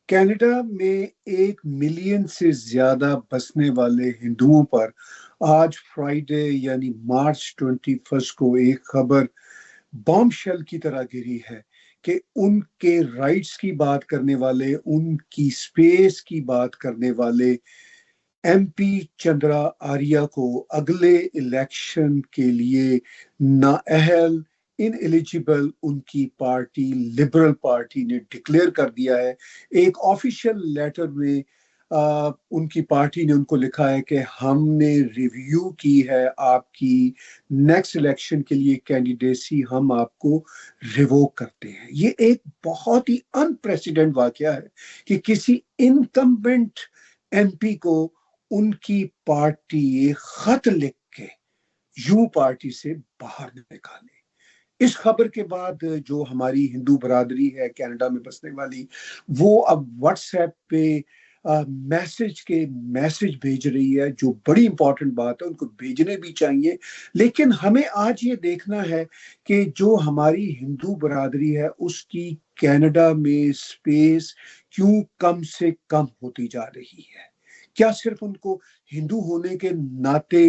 Canada में 1 million से ज्यादा बसने वाले हिंदुओं पर आज फ्राइडे यानी मार्च 21 को एक खबर बॉम्बशेल की तरह गिरी है कि उनके राइट्स की बात करने वाले, उनकी स्पेस की बात करने वाले एमपी चंद्रा आर्या को अगले इलेक्शन के लिए नाअहल, इन एलिजिबल उनकी पार्टी लिबरल पार्टी ने डिक्लेयर कर दिया है। एक ऑफिशियल लेटर में उनकी पार्टी ने उनको लिखा है कि हमने रिव्यू की है आपकी नेक्स्ट इलेक्शन के लिए कैंडिडेसी, हम आपको रिवोक करते हैं। ये एक बहुत ही अनप्रेसिडेंट वाकया है कि किसी इनकम्बेंट एमपी को उनकी पार्टी खत लिख के यूं पार्टी से बाहर निकाले। इस खबर के बाद जो हमारी हिंदू बरादरी है कनाडा में बसने वाली, वो अब व्हाट्सएप पे मैसेज भेज रही है, जो बड़ी इंपॉर्टेंट बात है, उनको भेजने भी चाहिए। लेकिन हमें आज ये देखना है कि जो हमारी हिंदू बरादरी है उसकी कनाडा में स्पेस क्यों कम से कम होती जा रही है। क्या सिर्फ उनको हिंदू होने के नाते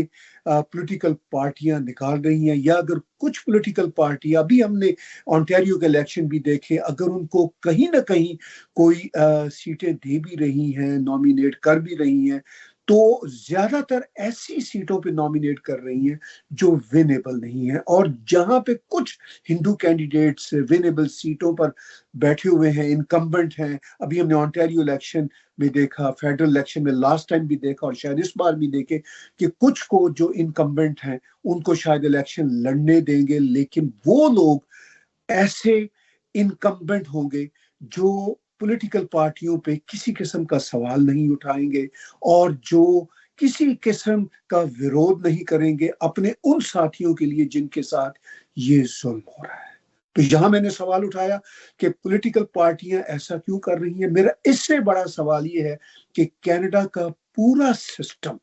पॉलिटिकल पार्टियां निकाल रही हैं, या अगर कुछ पॉलिटिकल पार्टी, अभी हमने ऑन्टेरियो के इलेक्शन भी देखे, अगर उनको कहीं ना कहीं कोई सीटें दे भी रही हैं, नॉमिनेट कर भी रही हैं, तो ज्यादातर ऐसी सीटों पे नॉमिनेट कर रही हैं जो विनेबल नहीं है। और जहां पे कुछ हिंदू कैंडिडेट्स विनेबल सीटों पर बैठे हुए हैं, इनकम्बेंट हैं, अभी हमने ऑन्टेरियो इलेक्शन में देखा, फेडरल इलेक्शन में लास्ट टाइम भी देखा, और शायद इस बार भी देखे कि कुछ को जो इनकम्बेंट हैं उनको शायद इलेक्शन लड़ने देंगे, लेकिन वो लोग ऐसे इनकम्बेंट होंगे जो पॉलिटिकल पार्टियों पे किसी किस्म का सवाल नहीं उठाएंगे और जो किसी किस्म का विरोध नहीं करेंगे अपने उन साथियों के लिए जिनके साथ ये जुल्म हो रहा है। तो यहां मैंने सवाल उठाया कि पॉलिटिकल पार्टियां ऐसा क्यों कर रही हैं। मेरा इससे बड़ा सवाल ये है कि कनाडा का पूरा सिस्टम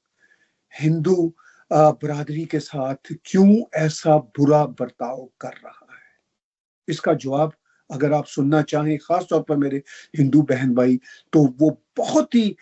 हिंदू बरादरी के साथ क्यों ऐसा बुरा बर्ताव कर रहा है। इसका जवाब अगर आप सुनना चाहें, खास तौर पर मेरे हिंदू बहन भाई, तो वो बहुत ही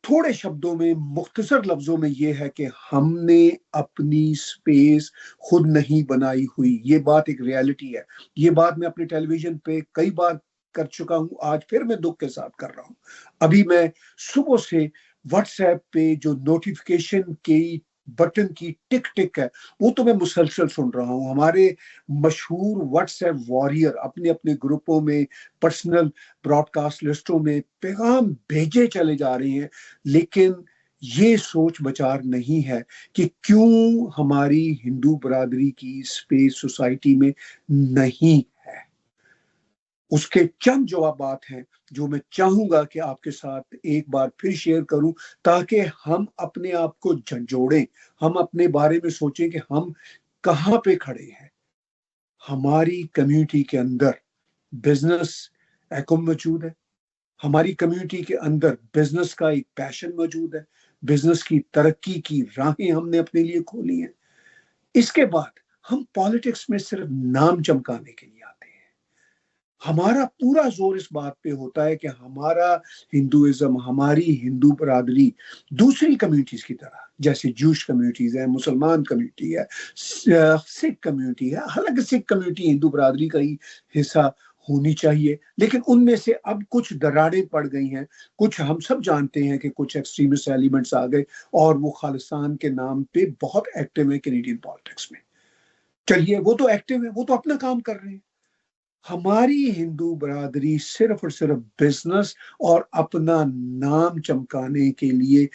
थोड़े शब्दों में, मुख्तसर लफ्जों में ये है कि हमने अपनी स्पेस खुद नहीं बनाई हुई। ये बात एक रियलिटी है। ये बात मैं अपने टेलीविजन पे कई बार कर चुका हूं, आज फिर मैं दुख के साथ कर रहा हूं। अभी मैं सुबह से व्हाट्सएप पे जो नोटिफिकेशन की बटन की टिक टिक है, वो तो मैं मुसलसल सुन रहा हूं। हमारे मशहूर व्हाट्सएप वॉरियर अपने अपने ग्रुपों में, पर्सनल ब्रॉडकास्ट लिस्टों में पैगाम भेजे चले जा रहे हैं, लेकिन ये सोच विचार नहीं है कि क्यों हमारी हिंदू बरादरी की स्पेस सोसाइटी में नहीं है। उसके चंद जवाबात हैं जो मैं चाहूंगा कि आपके साथ एक बार फिर शेयर करूं, ताकि हम अपने आप को झंझोड़ें, हम अपने बारे में सोचें कि हम कहां पे खड़े हैं। हमारी कम्युनिटी के अंदर बिजनेस एक्म मौजूद है, हमारी कम्युनिटी के अंदर बिजनेस का एक पैशन मौजूद है, बिजनेस की तरक्की की राहें हमने अपने लिए खोली हैं। इसके बाद हम पॉलिटिक्स में सिर्फ नाम चमकाने के लिए आते हैं। हमारा पूरा जोर इस बात पे होता है कि हमारा हिंदुइज्म, हमारी हिंदू बरादरी दूसरी कम्युनिटीज की तरह, जैसे जूश कम्युनिटीज है, मुसलमान कम्युनिटी है, सिख कम्युनिटी है, हालांकि सिख कम्युनिटी हिंदू बरादरी का ही हिस्सा होनी चाहिए, लेकिन उनमें से अब कुछ दरारें पड़ गई हैं। कुछ हम सब जानते हैं कि कुछ एक्सट्रीमिस्ट एलिमेंट्स आ गए और वो खालिस्तान के नाम पे बहुत एक्टिव है कैनेडियन पॉलिटिक्स में। चलिए, वो तो एक्टिव है, वो तो अपना काम कर रहे हैं। हमारी हिंदू बरादरी सिर्फ और सिर्फ बिजनेस और अपना नाम चमकाने के लिए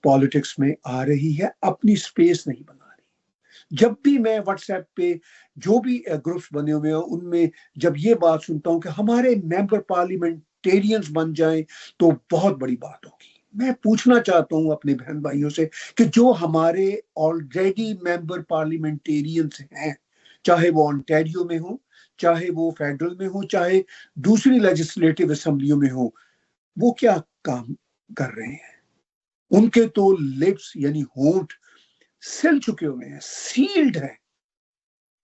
पॉलिटिक्स में आ रही है, अपनी स्पेस नहीं बना रही। जब भी मैं व्हाट्सएप पे जो भी ग्रुप्स बने हुए हैं उनमें जब ये बात सुनता हूं कि हमारे मेंबर पार्लियामेंटेरियंस बन जाएं तो बहुत बड़ी बात होगी। मैं पूछना चाहता हूं अपने बहन भाइयों से कि जो हमारे ऑलरेडी मेंबर पार्लियामेंटेरियंस हैं, चाहे वो ऑन्टेरियो में हो, चाहे वो फेडरल में हो, चाहे दूसरी लेजिस्लेटिव असेंबलियों में हो, वो क्या काम कर रहे हैं। उनके तो लिप्स यानी होंठ सिल चुके हुए हैं, सील्ड है।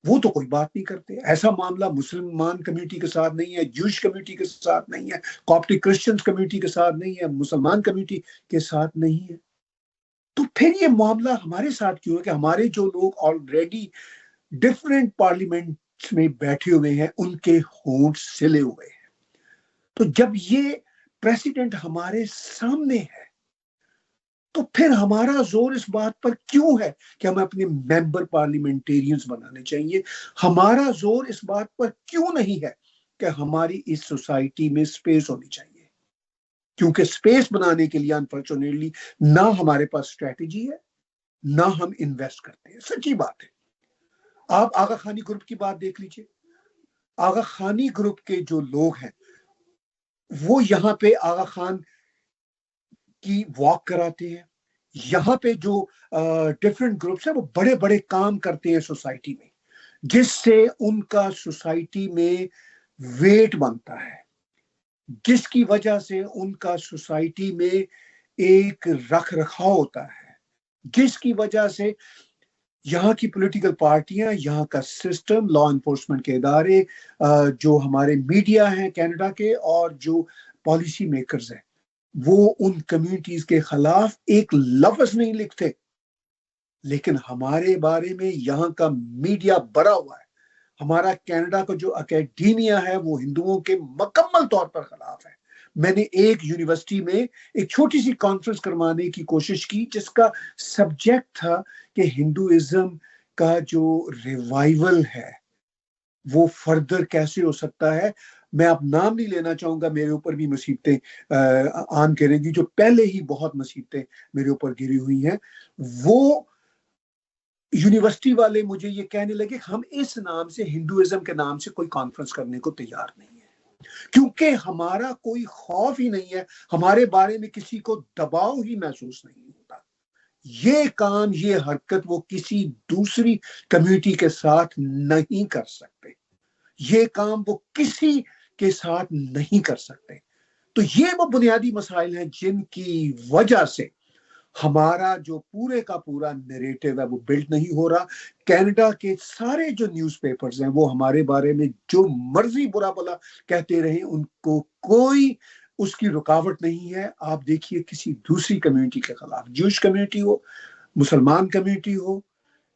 वो तो कोई बात नहीं करते। ऐसा मामला मुसलमान कम्युनिटी के साथ नहीं है, जूश कम्युनिटी के साथ नहीं है, कॉप्टिक क्रिश्चियंस कम्युनिटी के साथ नहीं है, मुसलमान कम्युनिटी के साथ नहीं है। तो फिर ये मामला हमारे साथ क्यों है कि हमारे जो लोग ऑलरेडी डिफरेंट पार्लियामेंट में बैठे हुए हैं उनके होंठ सिले हुए हैं। तो जब ये प्रेसिडेंट हमारे सामने है तो फिर हमारा जोर इस बात पर क्यों है कि हमें अपने मेंबर पार्लियामेंटेरियंस बनाने चाहिए? हमारा जोर इस बात पर क्यों नहीं है कि हमारी इस सोसाइटी में स्पेस होनी चाहिए? क्योंकि स्पेस बनाने के लिए अनफॉर्चुनेटली ना हमारे पास स्ट्रेटेजी है, ना हम इन्वेस्ट करते हैं। सच्ची बात है। आप आगा खानी ग्रुप की बात देख लीजिए। आगा खानी ग्रुप के जो लोग हैं वो यहाँ पे आगा खान की वॉक कराते हैं। यहाँ पे जो डिफरेंट ग्रुप्स हैं वो बड़े बड़े काम करते हैं सोसाइटी में, जिससे उनका सोसाइटी में वेट बनता है, जिसकी वजह से उनका सोसाइटी में एक रख रखाव होता है, जिसकी वजह से यहाँ की पॉलिटिकल पार्टियां, यहाँ का सिस्टम, लॉ इन्फोर्समेंट के इदारे, जो हमारे मीडिया हैं कनाडा के, और जो पॉलिसी मेकर्स हैं, वो उन कम्युनिटीज के खिलाफ एक लफ्ज नहीं लिखते। लेकिन हमारे बारे में यहाँ का मीडिया भरा हुआ है। हमारा कनाडा का जो अकेडेमिया है वो हिंदुओं के मुकम्मल तौर पर खिलाफ है। मैंने एक यूनिवर्सिटी में एक छोटी सी कॉन्फ्रेंस करवाने की कोशिश की जिसका सब्जेक्ट था कि हिंदुइज्म का जो रिवाइवल है वो फर्दर कैसे हो सकता है। मैं अब नाम नहीं लेना चाहूंगा, मेरे ऊपर भी मुसीबतें आन करेंगी, जो पहले ही बहुत मुसीबतें मेरे ऊपर गिरी हुई हैं। वो यूनिवर्सिटी वाले मुझे ये कहने लगे हम इस नाम से, हिंदुइज्म के नाम से कोई कॉन्फ्रेंस करने को तैयार नहीं है, क्योंकि हमारा कोई खौफ ही नहीं है, हमारे बारे में किसी को दबाव ही महसूस नहीं होता। ये काम, ये हरकत वो किसी दूसरी कम्युनिटी के साथ नहीं कर सकते, ये काम वो किसी के साथ नहीं कर सकते। तो ये वो बुनियादी मसाइल हैं जिनकी वजह से हमारा जो पूरे का पूरा नैरेटिव है वो बिल्ड नहीं हो रहा। कनाडा के सारे जो न्यूज़पेपर्स हैं वो हमारे बारे में जो मर्जी बुरा भला कहते रहे, उनको कोई उसकी रुकावट नहीं है। आप देखिए किसी दूसरी कम्युनिटी के खिलाफ, ज्यूश कम्युनिटी हो, मुसलमान कम्युनिटी हो,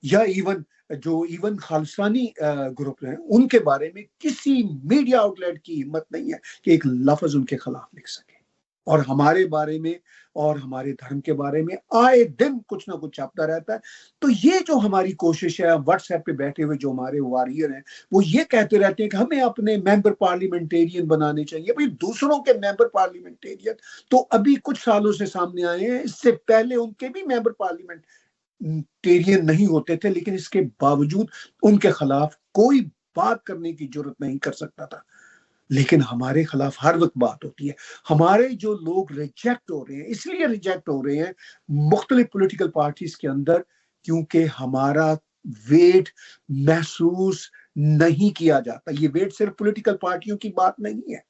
या इवन खालिस्तानी ग्रुप हैं, उनके बारे में किसी मीडिया आउटलेट की हिम्मत नहीं है कि एक लफ्ज उनके खिलाफ लिख सके। और हमारे बारे में और हमारे धर्म के बारे में आए दिन कुछ ना कुछ छपता रहता है। तो ये जो हमारी कोशिश है, व्हाट्सएप पे बैठे हुए जो हमारे वॉरियर हैं वो ये कहते रहते हैं कि हमें अपने मेंबर पार्लियामेंटेरियन बनाने चाहिए। भाई, दूसरों के मेंबर पार्लियामेंटेरियन तो अभी कुछ सालों से सामने आए हैं, इससे पहले उनके भी मेंबर पार्लियामेंटेरियन नहीं होते थे, लेकिन इसके बावजूद उनके खिलाफ कोई बात करने की जरूरत नहीं कर सकता था। लेकिन हमारे खिलाफ हर वक्त बात होती है। हमारे जो लोग रिजेक्ट हो रहे हैं, इसलिए रिजेक्ट हो रहे हैं मुख्तलिफ पॉलिटिकल पार्टीज के अंदर, क्योंकि हमारा वेट महसूस नहीं किया जाता। ये वेट सिर्फ पॉलिटिकल पार्टियों की बात नहीं है,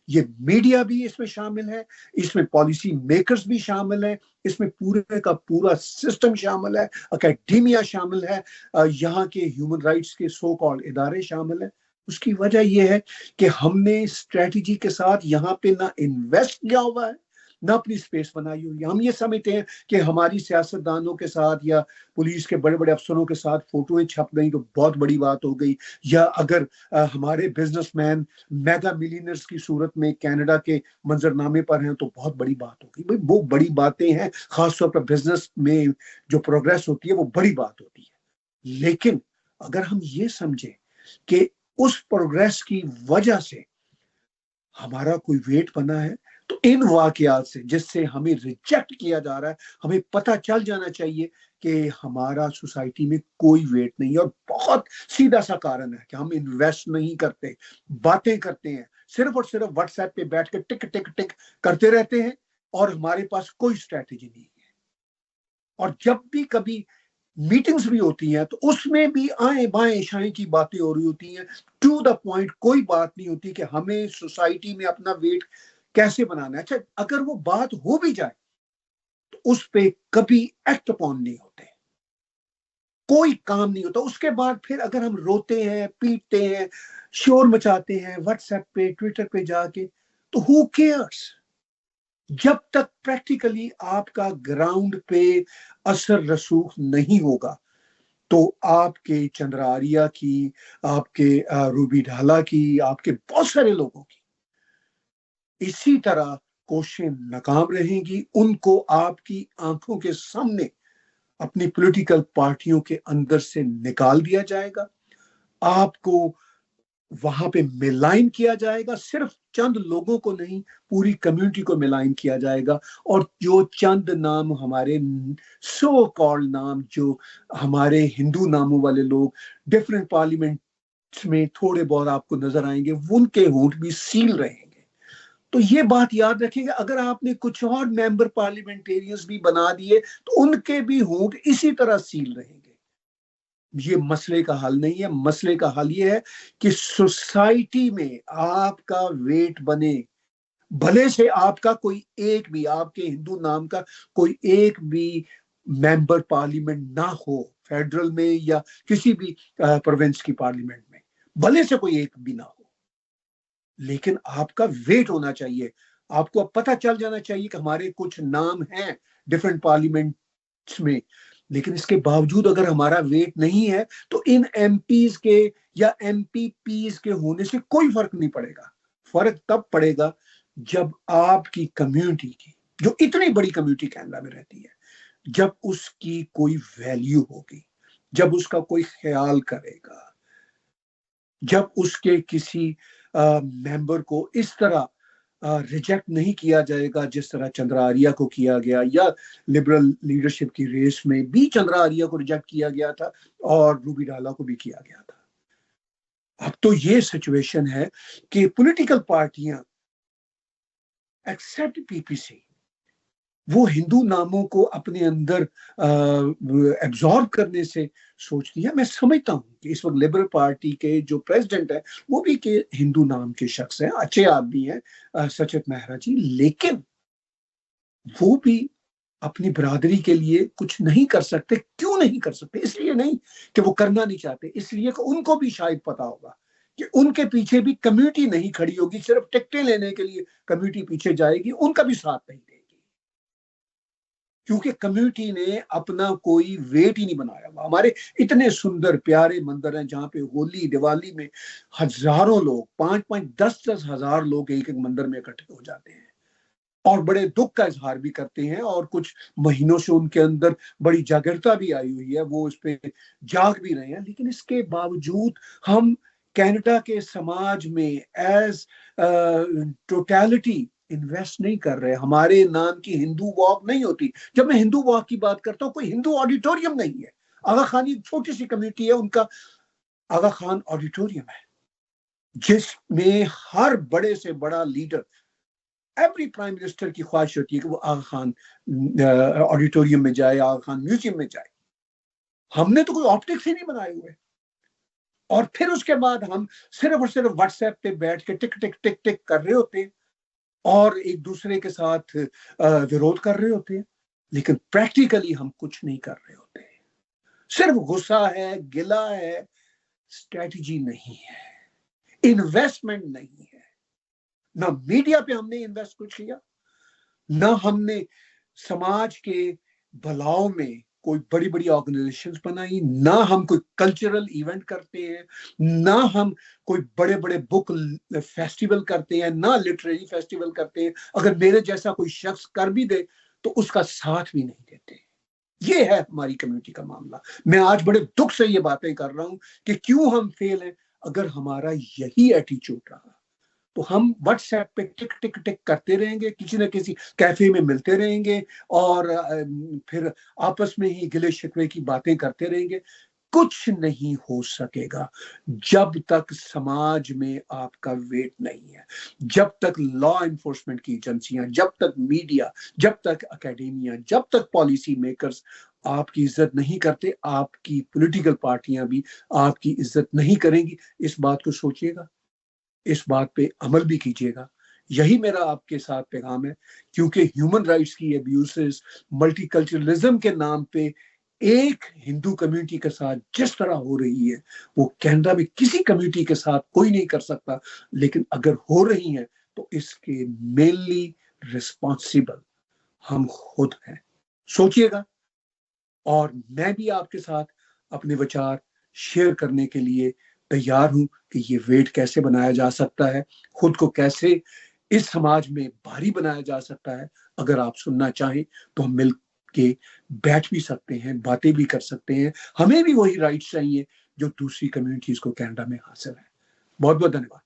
ये मीडिया भी इसमें शामिल है, इसमें पॉलिसी मेकर्स भी शामिल है, इसमें पूरे का पूरा सिस्टम शामिल है, अकेडेमिया शामिल है, यहाँ के ह्यूमन राइट्स के सो कॉल्ड इदारे शामिल है। उसकी वजह यह है कि हमने स्ट्रेटजी के साथ यहाँ पे ना इन्वेस्ट किया हुआ है, ना अपनी स्पेस बनाई हुई है। हम ये समझते हैं कि हमारी सियासतदानों के साथ या पुलिस के बड़े बड़े अफसरों के साथ फोटोएं छप गई तो बहुत बड़ी बात हो गई, या अगर हमारे बिजनेसमैन मेगा मिलियनर्स की सूरत में कनाडा के मंजरनामे पर हैं तो बहुत बड़ी बात हो गई। भाई, वो बड़ी बातें हैं, खासतौर पर बिजनेस में जो प्रोग्रेस होती है वो बड़ी बात होती है। लेकिन अगर हम ये समझे कि उस प्रोग्रेस की वजह से हमारा कोई वेट बना है, तो इन वाकयात से जिससे हमें रिजेक्ट किया जा रहा है, हमें पता चल जाना चाहिए कि हमारा सोसाइटी में कोई वेट नहीं है। और बहुत सीधा सा कारण है कि हम इन्वेस्ट नहीं करते, बातें करते हैं, सिर्फ और सिर्फ व्हाट्सएप पे बैठ के टिक टिक टिक करते रहते हैं, और हमारे पास कोई स्ट्रेटेजी नहीं है। और जब भी कभी मीटिंग्स भी होती हैं तो उसमें भी आए बाएं शाएं की बातें हो रही होती हैं, टू द पॉइंट कोई बात नहीं होती कि हमें सोसाइटी में अपना वेट कैसे बनाना है। अच्छा, अगर वो बात हो भी जाए तो उस पे कभी एक्ट अपॉन नहीं होते। कोई काम नहीं होता। उसके बाद फिर अगर हम रोते हैं, पीटते हैं, शोर मचाते हैं व्हाट्सएप पे, ट्विटर पे जाके, तो हु केयर्स? जब तक प्रैक्टिकली आपका ग्राउंड पे असर रसूख नहीं होगा, तो आपके चंद्र आर्या की, आपके रूबी ढाला की, आपके बहुत सारे लोगों की इसी तरह कोशिशें नाकाम रहेंगी। उनको आपकी आंखों के सामने अपनी पॉलिटिकल पार्टियों के अंदर से निकाल दिया जाएगा। आपको वहां पे मिलाइन किया जाएगा, सिर्फ चंद लोगों को नहीं, पूरी कम्युनिटी को मिलाइन किया जाएगा। और जो चंद नाम हमारे सो कॉल्ड नाम, जो हमारे हिंदू नामों वाले लोग डिफरेंट पार्लियामेंट में थोड़े बहुत आपको नजर आएंगे, उनके होंठ भी सील रहेंगे। तो ये बात याद रखिएगा। अगर आपने कुछ और मेंबर पार्लियामेंटेरियंस भी बना दिए, तो उनके भी होंठ इसी तरह सील रहेंगे। ये मसले का हल नहीं है। मसले का हल ये है कि सोसाइटी में आपका वेट बने। भले से आपका कोई एक भी, आपके हिंदू नाम का कोई एक भी मेंबर पार्लियामेंट ना हो, फेडरल में या किसी भी प्रोविंस की पार्लियामेंट में, भले से कोई एक भी ना हो, लेकिन आपका वेट होना चाहिए। आपको अब पता चल जाना चाहिए कि हमारे कुछ नाम हैं डिफरेंट पार्लियामेंट्स में, लेकिन इसके बावजूद अगर हमारा वेट नहीं है, तो इन एमपीज के या एमपीपीज के होने से कोई फर्क नहीं पड़ेगा। फर्क तब पड़ेगा जब आपकी कम्युनिटी की, जो इतनी बड़ी कम्युनिटी कनाडा में रहती है, जब उसकी कोई वैल्यू होगी, जब उसका कोई ख्याल करेगा, जब उसके किसी मेंबर को इस तरह रिजेक्ट नहीं किया जाएगा जिस तरह चंद्र आर्या को किया गया, या लिबरल लीडरशिप की रेस में भी चंद्र आर्या को रिजेक्ट किया गया था और रूबी ढाला को भी किया गया था। अब तो ये सिचुएशन है कि पॉलिटिकल पार्टियां एक्सेप्ट पीपीसी, वो हिंदू नामों को अपने अंदर एब्जॉर्ब करने से सोचती है। मैं समझता हूँ कि इस वक्त लिबरल पार्टी के जो प्रेसिडेंट है वो भी के हिंदू नाम के शख्स हैं, अच्छे आदमी हैं, सचेत मेहरा जी, लेकिन वो भी अपनी बरादरी के लिए कुछ नहीं कर सकते। क्यों नहीं कर सकते? इसलिए नहीं कि वो करना नहीं चाहते, इसलिए कि उनको भी शायद पता होगा कि उनके पीछे भी कम्युनिटी नहीं खड़ी होगी। सिर्फ टिकटें लेने के लिए कम्युनिटी पीछे जाएगी, उनका भी साथ नहीं देगी, क्योंकि कम्युनिटी ने अपना कोई वेट ही नहीं बनाया हुआ। हमारे इतने सुंदर प्यारे मंदिर हैं जहाँ पे होली दिवाली में हजारों लोग, 5-5, 10-10 हजार लोग एक एक मंदिर में इकट्ठे हो जाते हैं और बड़े दुख का इजहार भी करते हैं। और कुछ महीनों से उनके अंदर बड़ी जागरूकता भी आई हुई है, वो इस पे जाग भी रहे हैं। लेकिन इसके बावजूद हम कनाडा के समाज में एज टोटलिटी इन्वेस्ट नहीं कर रहे। हमारे नाम की हिंदू वॉक नहीं होती। जब मैं हिंदू वॉक की बात करता हूँ, कोई हिंदू ऑडिटोरियम नहीं है। आगा खान एक छोटी सी कम्युनिटी है, उनका आगा खान ऑडिटोरियम है जिसमें हर बड़े से बड़ा लीडर, एवरी प्राइम मिनिस्टर की ख्वाहिश होती है कि वो आगा खान ऑडिटोरियम में जाए, आगा खान म्यूजियम में जाए। हमने तो कोई ऑप्टिक्स ही नहीं बनाए हुए। और फिर उसके बाद हम सिर्फ और सिर्फ व्हाट्सएप पे बैठ के टिक टिक टिक टिक कर रहे होते हैं और एक दूसरे के साथ विरोध कर रहे होते हैं, लेकिन प्रैक्टिकली हम कुछ नहीं कर रहे होते। सिर्फ गुस्सा है, गिला है, स्ट्रेटजी नहीं है, इन्वेस्टमेंट नहीं है। ना मीडिया पे हमने इन्वेस्ट कुछ किया, ना हमने समाज के भलाव में कोई बड़ी बड़ी ऑर्गेनाइजेशंस बनाई, ना हम कोई कल्चरल इवेंट करते हैं, ना हम कोई बड़े बड़े बुक फेस्टिवल करते हैं, ना लिटरेरी फेस्टिवल करते हैं। अगर मेरे जैसा कोई शख्स कर भी दे तो उसका साथ भी नहीं देते। ये है हमारी कम्युनिटी का मामला। मैं आज बड़े दुख से ये बातें कर रहा हूं कि क्यों हम फेल हैं। अगर हमारा यही एटीट्यूड रहा तो हम व्हाट्सएप पे टिक टिक टिक करते रहेंगे, किसी न किसी कैफे में मिलते रहेंगे और फिर आपस में ही गिले शिकवे की बातें करते रहेंगे। कुछ नहीं हो सकेगा जब तक समाज में आपका वेट नहीं है, जब तक लॉ एनफोर्समेंट की एजेंसियां, जब तक मीडिया, जब तक एकेडेमिया, जब तक पॉलिसी मेकर्स आपकी इज्जत नहीं करते, आपकी पॉलिटिकल पार्टियां भी आपकी इज्जत नहीं करेंगी। इस बात को सोचिएगा, इस बात पे अमल भी कीजिएगा। यही मेरा आपके साथ पैगाम है, क्योंकि ह्यूमन राइट्स की एब्यूसेस मल्टीकल्चरलिज्म के नाम पे एक हिंदू कम्युनिटी के साथ जिस तरह हो रही है वो कनाडा में किसी कम्युनिटी के साथ कोई नहीं कर सकता, लेकिन अगर हो रही है तो इसके मेनली रिस्पॉन्सिबल हम खुद हैं। सोचिएगा, और मैं भी आपके साथ अपने विचार शेयर करने के लिए तैयार हूं कि ये वेट कैसे बनाया जा सकता है, खुद को कैसे इस समाज में भारी बनाया जा सकता है। अगर आप सुनना चाहें तो हम मिल के बैठ भी सकते हैं, बातें भी कर सकते हैं। हमें भी वही राइट्स चाहिए जो दूसरी कम्युनिटीज को कनाडा में हासिल है। बहुत बहुत धन्यवाद।